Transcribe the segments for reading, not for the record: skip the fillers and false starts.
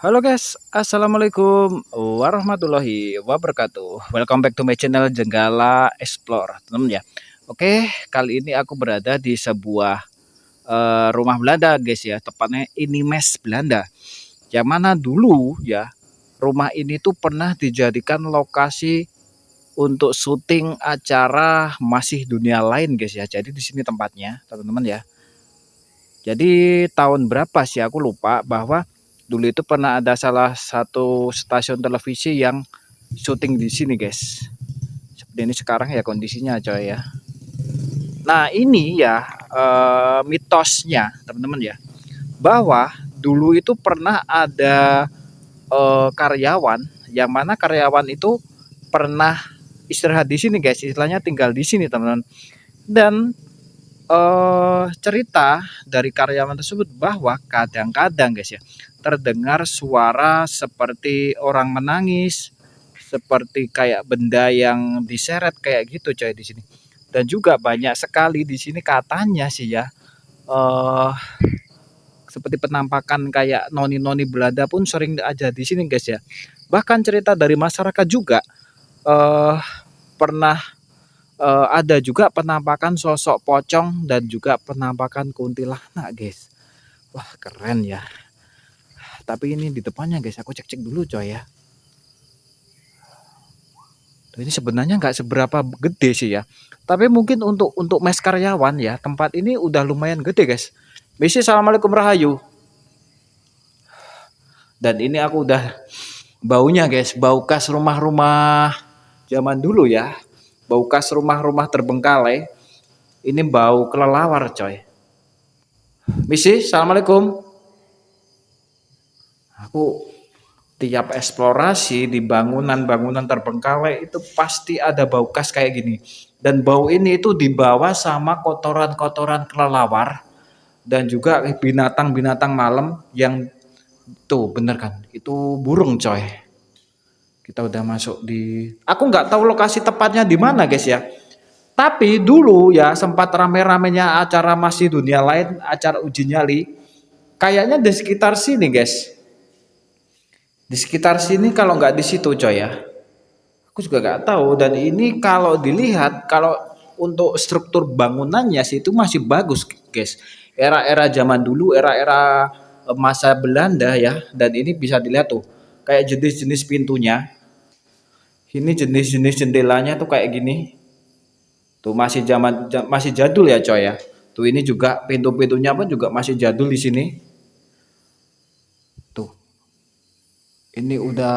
Halo guys, assalamualaikum warahmatullahi wabarakatuh. Welcome back to my channel Jenggala Explore, teman ya. Oke, kali ini aku berada di sebuah rumah Belanda, guys ya. Tepatnya ini mes Belanda. Yang mana dulu ya, rumah ini tuh pernah dijadikan lokasi untuk syuting acara Masih Dunia Lain, guys ya. Jadi di sini tempatnya, teman-teman ya. Jadi tahun berapa sih aku lupa, bahwa dulu itu pernah ada salah satu stasiun televisi yang syuting di sini, guys. Seperti ini sekarang ya kondisinya, coy ya. Nah, ini ya mitosnya, teman-teman ya, bahwa dulu itu pernah ada karyawan, yang mana karyawan itu pernah istirahat di sini, guys. Istilahnya tinggal di sini, teman-teman. Dan cerita dari karyawan tersebut bahwa kadang-kadang, guys ya, terdengar suara seperti orang menangis, seperti kayak benda yang diseret kayak gitu, coy, di sini. Dan juga banyak sekali di sini katanya sih ya, eh seperti penampakan kayak noni-noni Belanda pun sering aja di sini, guys ya. Bahkan cerita dari masyarakat juga eh pernah ada juga penampakan sosok pocong dan juga penampakan kuntilanak, guys. Wah, keren ya. Tapi ini di depannya, guys, aku cek-cek dulu, coy ya. Ini sebenarnya nggak seberapa gede sih ya. Tapi mungkin untuk mes karyawan ya, tempat ini udah lumayan gede, guys. Misi, assalamualaikum Rahayu. Dan ini aku udah baunya, guys, bau khas rumah-rumah zaman dulu ya. Bau khas rumah-rumah terbengkalai. Ini bau kelelawar, coy. Misi, assalamualaikum. Aku tiap eksplorasi di bangunan-bangunan terbengkalai itu pasti ada bau khas kayak gini. Dan bau ini itu dibawa sama kotoran-kotoran kelelawar dan juga binatang-binatang malam yang tuh bener kan? Itu burung, coy. Kita udah masuk di, aku nggak tahu lokasi tepatnya di mana, guys ya. Tapi dulu ya sempat rame-ramenya acara Masih Dunia Lain, acara uji nyali. Kayaknya di sekitar sini, guys. Di sekitar sini, kalau nggak di situ, coy ya. Aku juga nggak tahu. Dan ini kalau dilihat, kalau untuk struktur bangunannya sih itu masih bagus, guys. Era-era zaman dulu, era-era masa Belanda ya. Dan ini bisa dilihat tuh, kayak jenis-jenis pintunya. Ini jenis-jenis jendelanya tuh kayak gini. Tuh masih masih jadul ya, coy ya. Tuh ini juga pintu-pintunya pun juga masih jadul di sini. Tuh, ini udah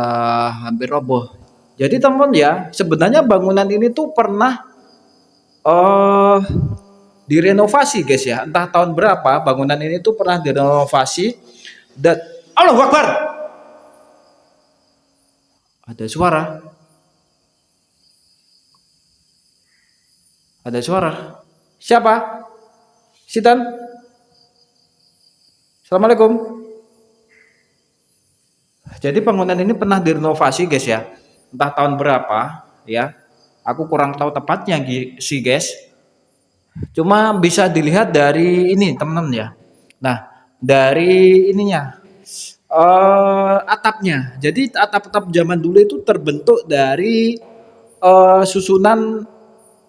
hampir roboh. Jadi teman ya, sebenarnya bangunan ini tuh pernah eh direnovasi, guys ya. Entah tahun berapa bangunan ini tuh pernah direnovasi. Dan Allahu Akbar. Ada suara. Ada suara. Siapa? Sitan. Assalamualaikum. Jadi bangunan ini pernah direnovasi, guys ya. Entah tahun berapa ya. Aku kurang tahu tepatnya sih, guys. Cuma bisa dilihat dari ini, teman-teman ya. Nah, dari ininya, atapnya. Jadi atap-atap zaman dulu itu terbentuk dari susunan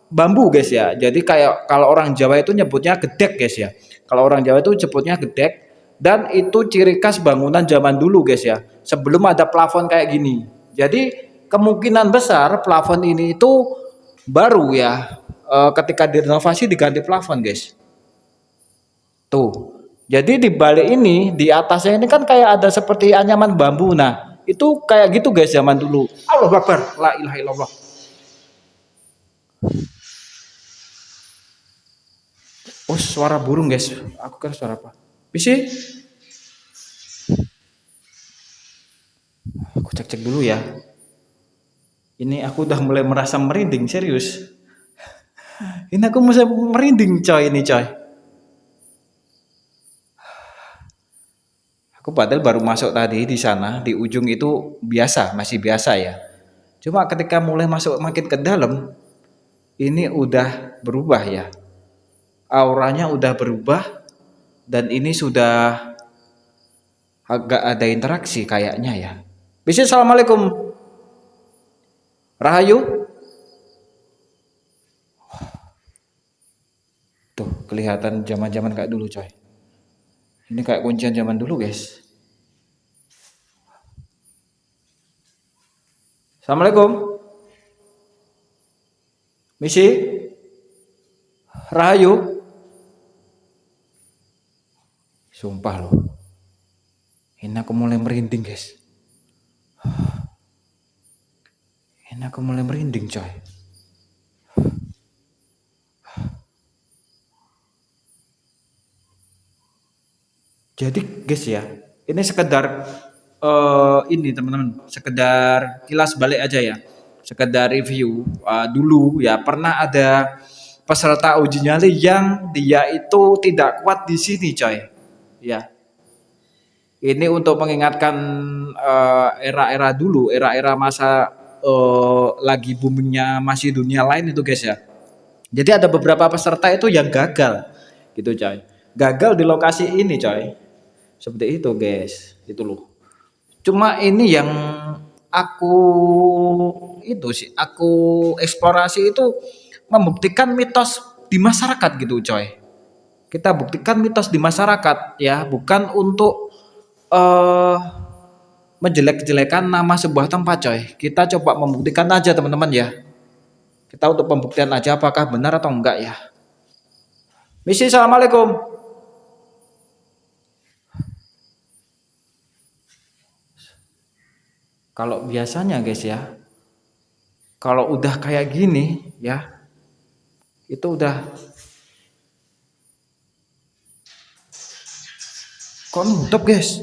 bambu, guys ya. Jadi kayak kalau orang Jawa itu nyebutnya gedek, guys ya. Kalau orang Jawa itu nyebutnya gedek, dan itu ciri khas bangunan zaman dulu, guys ya. Sebelum ada plafon kayak gini. Jadi kemungkinan besar plafon ini itu baru ya. Ketika direnovasi diganti plafon, guys. Tuh. Jadi di balik ini, di atasnya ini kan kayak ada seperti anyaman bambu. Nah, itu kayak gitu, guys, zaman dulu. Allahu Akbar. La ilaha illallah. Oh, suara burung, guys. Aku kira suara apa? Bisi, aku cek-cek dulu ya. Ini aku udah mulai merasa merinding, serius. Ini aku mulai merinding, coy, ini, coy. Aku padahal baru masuk tadi di sana, di ujung itu biasa, masih biasa ya. Cuma ketika mulai masuk makin ke dalam, ini udah berubah ya. Auranya udah berubah dan ini sudah agak ada interaksi kayaknya ya. Bisa, assalamualaikum. Rahayu. Tuh, kelihatan zaman-zaman kayak dulu, coy. Ini kayak kuncian zaman dulu, guys. Assalamualaikum. Misi. Rahayu. Sumpah loh. Ini aku mulai merinding, guys. Ini aku mulai merinding, coy. Jadi, guys ya, ini sekedar ini teman-teman, sekedar kilas balik aja ya. Sekedar review dulu ya, pernah ada peserta uji nyali yang dia itu tidak kuat di sini, coy. Ya. Ini untuk mengingatkan era-era dulu, era-era masa lagi boomingnya masih dunia lain itu, guys ya. Jadi ada beberapa peserta itu yang gagal, gitu, coy. Gagal di lokasi ini, coy. Seperti itu, guys. Itu loh. Cuma ini yang aku itu sih, aku eksplorasi itu membuktikan mitos di masyarakat gitu, coy. Kita buktikan mitos di masyarakat ya, bukan untuk eh menjelek-jelekan nama sebuah tempat, coy. Kita coba membuktikan aja, teman-teman ya. Kita untuk pembuktian aja apakah benar atau enggak ya. Misi, assalamualaikum. Kalau biasanya, guys ya, kalau udah kayak gini ya, itu udah kok nutup, guys.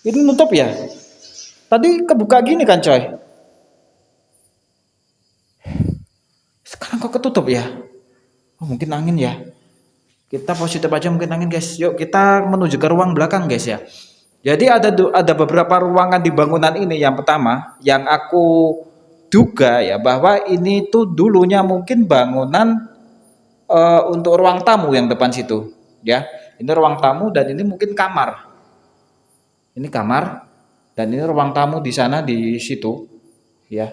Ini nutup ya. Tadi kebuka gini kan, coy. Sekarang kok ketutup ya. Oh, mungkin angin ya. Kita positif aja, mungkin angin, guys. Yuk kita menuju ke ruang belakang, guys ya. Jadi ada beberapa ruangan di bangunan ini. Yang pertama yang aku duga ya, bahwa ini tuh dulunya mungkin bangunan untuk ruang tamu yang depan situ ya. Ini ruang tamu dan ini mungkin kamar. Ini kamar dan ini ruang tamu di sana di situ ya.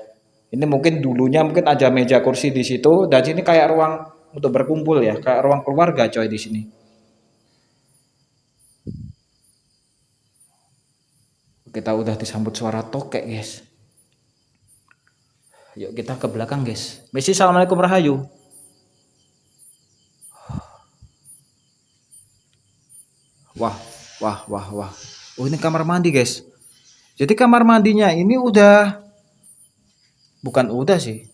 Ini mungkin dulunya mungkin ada meja kursi di situ dan sini kayak ruang untuk berkumpul ya, kayak ruang keluarga, coy, di sini. Kita udah disambut suara tokek, guys. Yuk kita ke belakang, guys. Misi, assalamualaikum, Rahayu. Wah, wah, wah, wah. Oh, ini kamar mandi, guys. Jadi kamar mandinya ini bukan udah sih.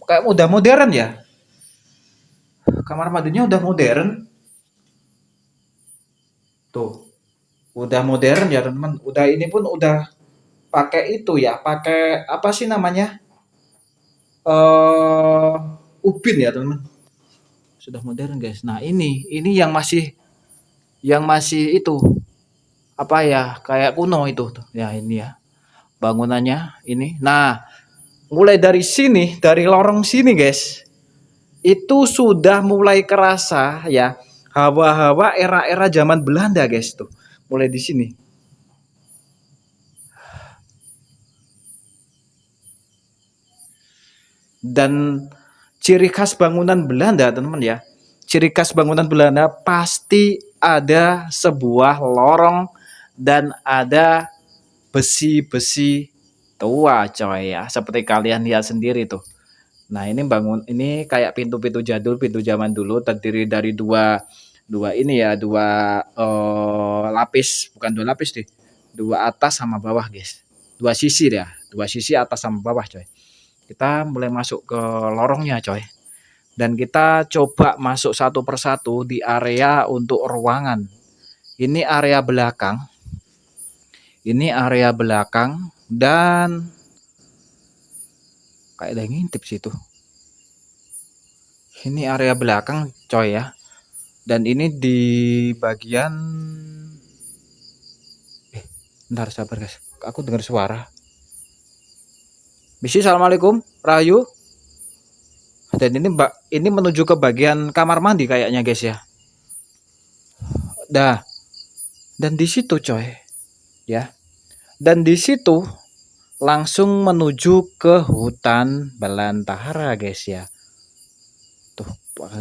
Kayak udah modern ya. Kamar mandinya udah modern. Tuh. Udah modern ya, teman-teman. Udah ini pun udah pakai itu ya, pakai apa sih namanya? Ubin ya, teman-teman. Sudah modern, guys. Nah, ini yang masih itu apa ya, kayak kuno itu tuh. Ya, ini ya. Bangunannya ini. Nah, mulai dari sini, dari lorong sini, guys. Itu sudah mulai kerasa ya hawa-hawa era-era zaman Belanda, guys, tuh. Mulai di sini. Dan ciri khas bangunan Belanda, teman-teman ya. Ciri khas bangunan Belanda pasti ada sebuah lorong dan ada besi-besi tua, coy ya. Seperti kalian lihat sendiri tuh. Nah, ini kayak pintu-pintu jadul, pintu zaman dulu, terdiri dari dua dua ini ya, dua lapis, bukan dua lapis deh. Dua atas sama bawah, guys. Dua sisi ya, dua sisi atas sama bawah, coy. Kita mulai masuk ke lorongnya, coy. Dan kita coba masuk satu persatu di area untuk ruangan. Ini area belakang. Ini area belakang dan kayak ada yang ngintip situ. Ini area belakang, coy ya. Dan ini di bagian bentar, sabar, guys. Aku dengar suara. Misi, assalamualaikum, Rahayu. Dan ini menuju ke bagian kamar mandi kayaknya, guys ya. Dah. Dan di situ coy, ya. Dan di situ langsung menuju ke hutan belantara guys ya. Tuh,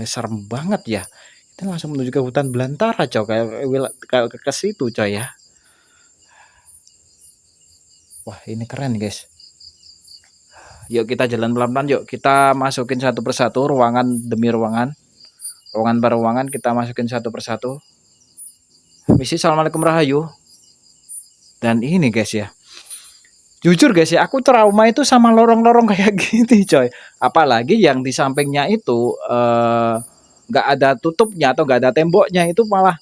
serem banget ya. Kita langsung menuju ke hutan belantara coy, kayak ke situ coy ya. Wah, ini keren guys. Yuk kita jalan pelan-pelan, yuk kita masukin satu persatu, ruangan demi ruangan. Ruangan per ruangan kita masukin satu persatu. Misi Assalamualaikum Rahayu. Dan ini guys ya, jujur guys ya, aku trauma itu sama lorong-lorong kayak gini coy. Apalagi yang di sampingnya itu nggak ada tutupnya atau nggak ada temboknya, itu malah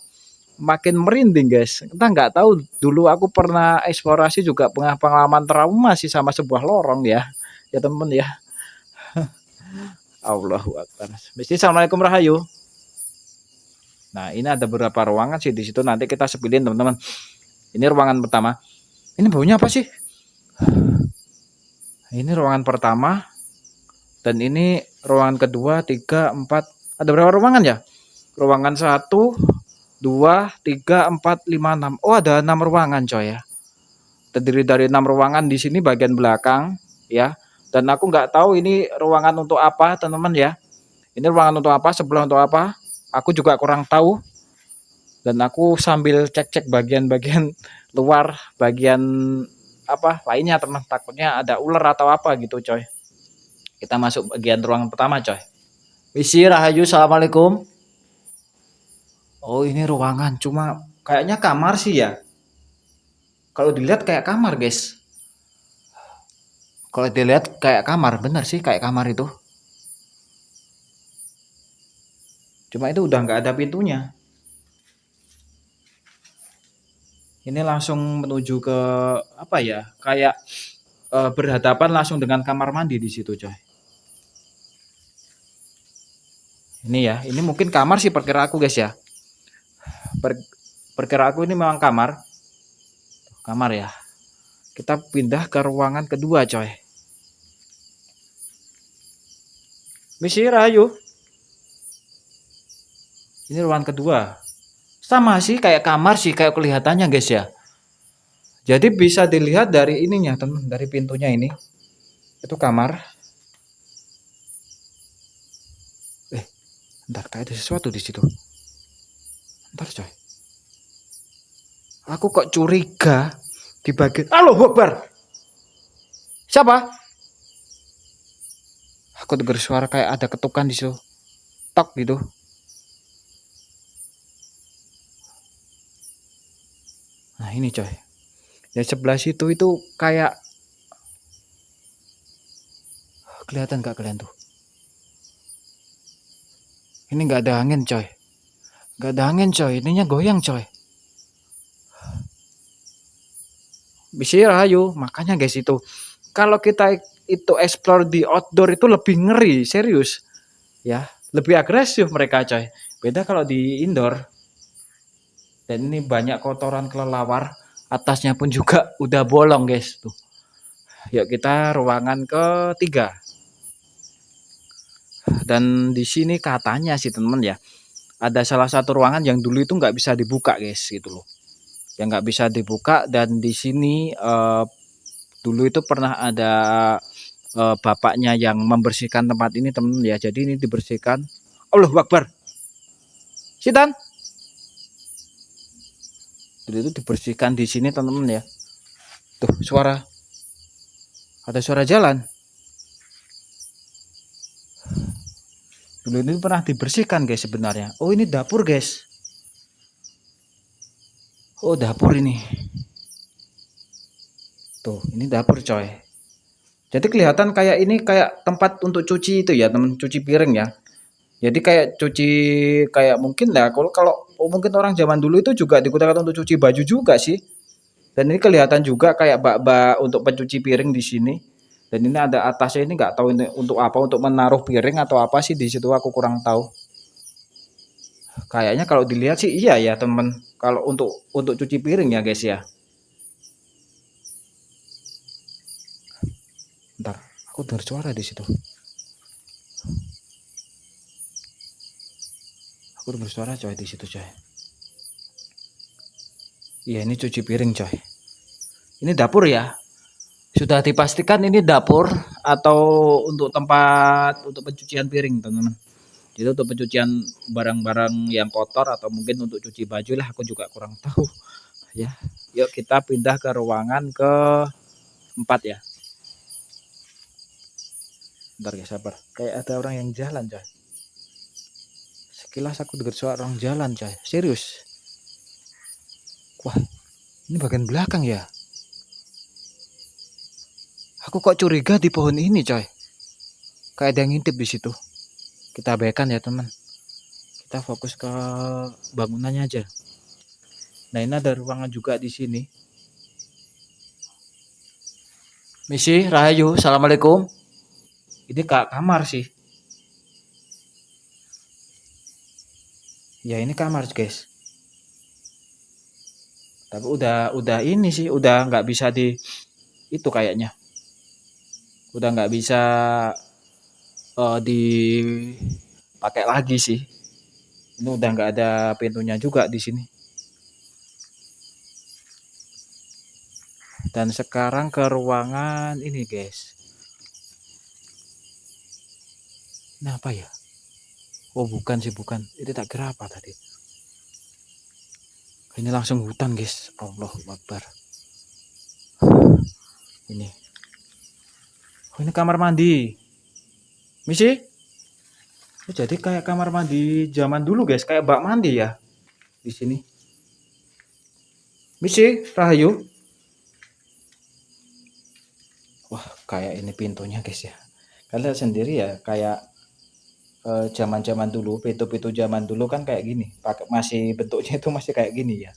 makin merinding guys. Kita nggak tahu, dulu aku pernah eksplorasi juga, pengalaman trauma sih sama sebuah lorong ya, ya temen ya. Allahu Akbar. Misi Assalamualaikum Rahayu. Nah ini ada beberapa ruangan sih di situ, nanti kita sepilin teman-teman. Ini ruangan pertama. Ini baunya apa sih? Ini ruangan pertama. Dan ini ruangan kedua, 3, 4. Ada berapa ruangan ya? Ruangan 1, 2, 3, 4, 5, 6. Oh ada 6 ruangan coy ya. Terdiri dari 6 ruangan di sini bagian belakang ya. Dan aku nggak tahu ini ruangan untuk apa teman-teman ya. Ini ruangan untuk apa, sebelah untuk apa. Aku juga kurang tahu. Dan aku sambil cek-cek bagian-bagian luar, bagian apa lainnya teman, takutnya ada ular atau apa gitu coy. Kita masuk bagian ruangan pertama coy. Misi Rahayu, Assalamualaikum. Oh ini ruangan, cuma kayaknya kamar sih ya. Kalau dilihat kayak kamar guys. Kalau dilihat kayak kamar, bener sih kayak kamar itu. Cuma itu udah nggak ada pintunya. Ini langsung menuju ke apa ya? Kayak berhadapan langsung dengan kamar mandi di situ coy. Ini ya, ini mungkin kamar sih perkira aku guys ya. Perkira aku ini memang kamar. Kamar ya. Kita pindah ke ruangan kedua coy. Misi Rahayu. Ini ruangan kedua. Sama sih kayak kamar sih kayak kelihatannya guys ya. Jadi bisa dilihat dari ininya teman, dari pintunya ini. Itu kamar. Ntar kayak ada sesuatu di situ. Ntar coy. Aku kok curiga di bagian. Allahu Akbar. Siapa? Aku dengar suara kayak ada ketukan di situ. Tok gitu. Nah ini coy. Di sebelah situ itu kayak, kelihatan gak kalian tuh? Ini nggak ada angin coy. Nggak ada angin coy. Ininya goyang coy. Bisa Rahayu. Makanya guys itu, kalau kita itu explore di outdoor itu lebih ngeri, serius. Ya, lebih agresif mereka coy. Beda kalau di indoor. Dan ini banyak kotoran kelelawar. Atasnya pun juga udah bolong guys tuh. Yuk kita ruangan ketiga. Dan di sini katanya sih teman ya, ada salah satu ruangan yang dulu itu nggak bisa dibuka guys gitu loh. Yang nggak bisa dibuka, dan di sini dulu itu pernah ada bapaknya yang membersihkan tempat ini teman ya. Jadi ini dibersihkan. Allahu Akbar. Sitan. Dulu itu dibersihkan di sini teman-teman ya. Tuh suara. Ada suara jalan. Dulu ini pernah dibersihkan guys sebenarnya. Oh ini dapur guys. Oh dapur ini. Tuh ini dapur coy. Jadi kelihatan kayak ini kayak tempat untuk cuci itu ya teman, cuci piring ya. Jadi kayak cuci, kayak mungkin lah kalau mungkin orang zaman dulu itu juga digunakan untuk cuci baju juga sih. Dan ini kelihatan juga kayak bak-bak untuk pencuci piring di sini. Dan ini ada atasnya, ini nggak tahu ini untuk apa, untuk menaruh piring atau apa sih di situ, aku kurang tahu. Kayaknya kalau dilihat sih iya ya teman. Kalau untuk cuci piring ya guys ya. Ntar aku dengar suara di situ. Aku dengar suara coy di situ coy. Iya, ini cuci piring coy. Ini dapur ya. Sudah dipastikan ini dapur atau untuk tempat untuk pencucian piring teman-teman. Jadi untuk pencucian barang-barang yang kotor atau mungkin untuk cuci baju lah, aku juga kurang tahu ya. Yuk kita pindah ke ruangan ke 4 ya. Bentar ya, sabar. Kayak ada orang yang jalan coy. Sekilas aku dengar suara orang jalan coy. Serius. Wah, ini bagian belakang ya. Aku kok curiga di pohon ini coy. Kayak ada yang ngintip di situ. Kita abaikan ya teman. Kita fokus ke bangunannya aja. Nah, ini ada ruangan juga di sini. Misi, Rahayu, Assalamualaikum. Ini kak kamar sih. Ya ini kamar guys. Tapi udah ini sih, udah nggak bisa di itu kayaknya. Udah nggak bisa dipakai lagi sih. Ini udah nggak ada pintunya juga di sini. Dan sekarang ke ruangan ini guys. Ini apa ya? Oh bukan sih, bukan. Itu tak kira apa tadi. Ini langsung hutan guys. Allahu Akbar. Ini. Oh ini kamar mandi. Misi? Oh, jadi kayak kamar mandi zaman dulu guys, kayak bak mandi ya di sini. Misi, Rahayu. Wah, kayak ini pintunya guys ya. Kalian lihat sendiri ya, kayak zaman-zaman dulu, pintu-pintu zaman dulu kan kayak gini. Pakai masih bentuknya itu masih kayak gini ya.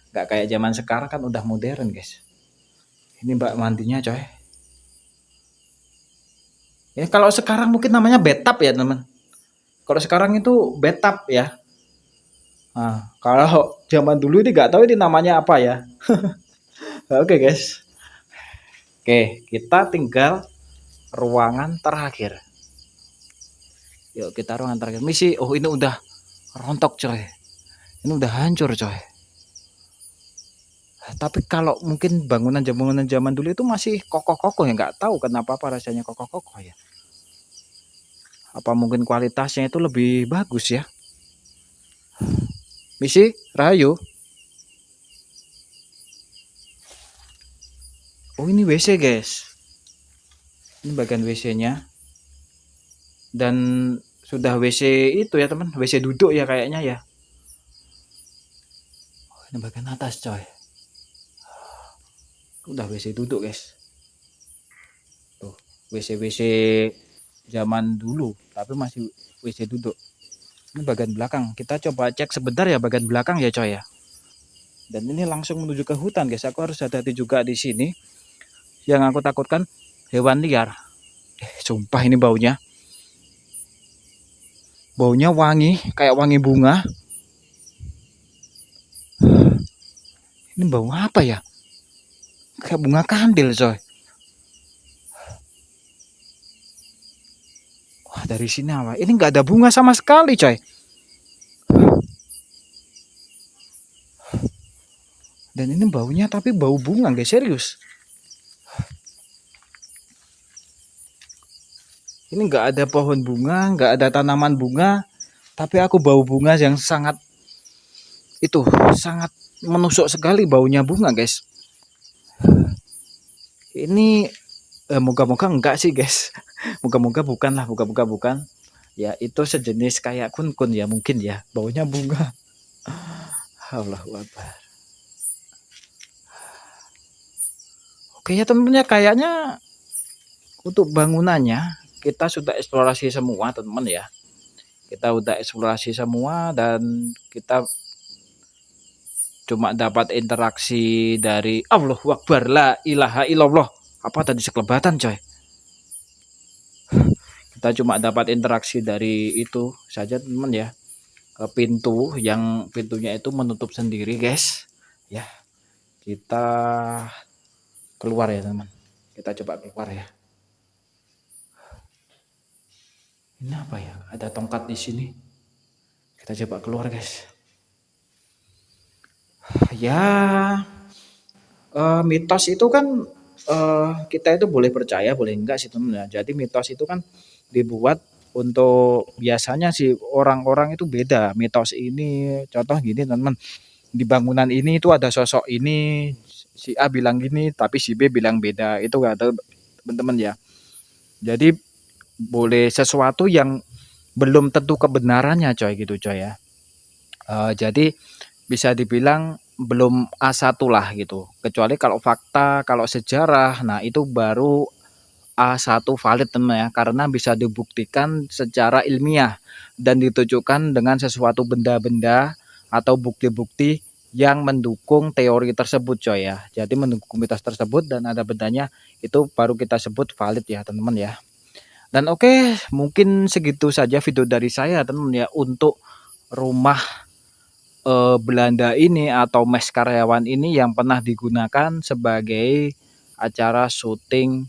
Nggak kayak zaman sekarang kan udah modern guys. Ini bak mandinya coy. Ini kalau sekarang mungkin namanya bathtub ya teman. Kalau sekarang itu bathtub ya. Nah, kalau zaman dulu ini nggak tahu ini namanya apa ya. Oke guys. Oke, kita tinggal ruangan terakhir. Yuk kita ruangan terakhir. Misi, oh ini udah rontok coy. Ini udah hancur coy. Tapi kalau mungkin bangunan zaman dulu itu masih kokoh-kokoh ya, nggak tahu kenapa apa rasanya kokoh-kokoh ya. Apa mungkin kualitasnya itu lebih bagus ya. Misi, Rahayu. Oh ini WC guys. Ini bagian WC-nya. Dan sudah WC itu ya teman, WC duduk ya kayaknya ya. Oh, ini bagian atas coy. Udah WC duduk guys. Tuh, WC zaman dulu, tapi masih WC duduk. Ini bagian belakang. Kita coba cek sebentar ya bagian belakang ya coy ya. Dan ini langsung menuju ke hutan guys. Aku harus hati-hati juga di sini. Yang aku takutkan hewan liar. Sumpah ini baunya. Baunya wangi, kayak wangi bunga. Ini bau apa ya? Kayak bunga kandil coy. Wah dari sini apa? Ini nggak ada bunga sama sekali coy. Dan ini baunya tapi bau bunga guys, serius. Ini nggak ada pohon bunga, nggak ada tanaman bunga, tapi aku bau bunga yang sangat itu sangat menusuk sekali baunya bunga guys. Ini moga-moga enggak sih guys. Moga-moga bukan lah, moga-moga bukan. Ya itu sejenis kayak kun-kun ya mungkin ya, baunya bunga. Allahu Akbar. Oke ya teman-teman ya, kayaknya untuk bangunannya kita sudah eksplorasi semua teman-teman ya. Kita udah eksplorasi semua dan kita cuma dapat interaksi dari Allahu Akbar la ilaha illallah. Apa tadi sekelebatan coy? Kita cuma dapat interaksi dari itu saja teman ya. Pintu yang pintunya itu menutup sendiri guys. Ya, kita keluar ya teman. Kita coba keluar ya. Ini apa ya? Ada tongkat di sini. Kita coba keluar guys. Ya, mitos itu kan, kita itu boleh percaya boleh enggak sih temen ya. Jadi mitos itu kan dibuat untuk biasanya sih orang-orang itu beda mitos ini, contoh gini teman, di bangunan ini itu ada sosok ini, si A bilang gini tapi si B bilang beda, itu enggak tahu teman-teman ya. Jadi boleh sesuatu yang belum tentu kebenarannya coy gitu coy ya. Jadi bisa dibilang belum A1 lah gitu. Kecuali kalau fakta, kalau sejarah, nah itu baru A1 valid teman ya, karena bisa dibuktikan secara ilmiah dan ditujukan dengan sesuatu benda-benda atau bukti-bukti yang mendukung teori tersebut coy ya. Jadi mendukung mitos tersebut dan ada bendanya, itu baru kita sebut valid ya teman-teman ya. Dan oke, mungkin segitu saja video dari saya teman ya untuk rumah Belanda ini atau mes karyawan ini yang pernah digunakan sebagai acara syuting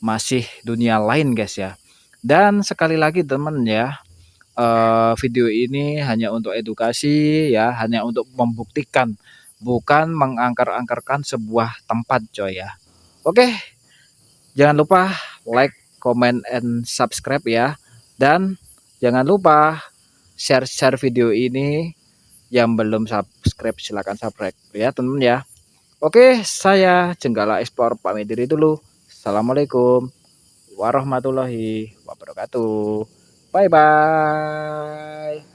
masih dunia lain guys ya. Dan sekali lagi teman ya, video ini hanya untuk edukasi ya, hanya untuk membuktikan, bukan mengangker-angkerkan sebuah tempat coy ya. Oke, jangan lupa like, comment, and subscribe ya. Dan jangan lupa share-share video ini, yang belum subscribe silahkan subscribe ya teman-teman ya. Oke, saya Jenggala Explore pamit diri dulu. Assalamualaikum warahmatullahi wabarakatuh. Bye bye.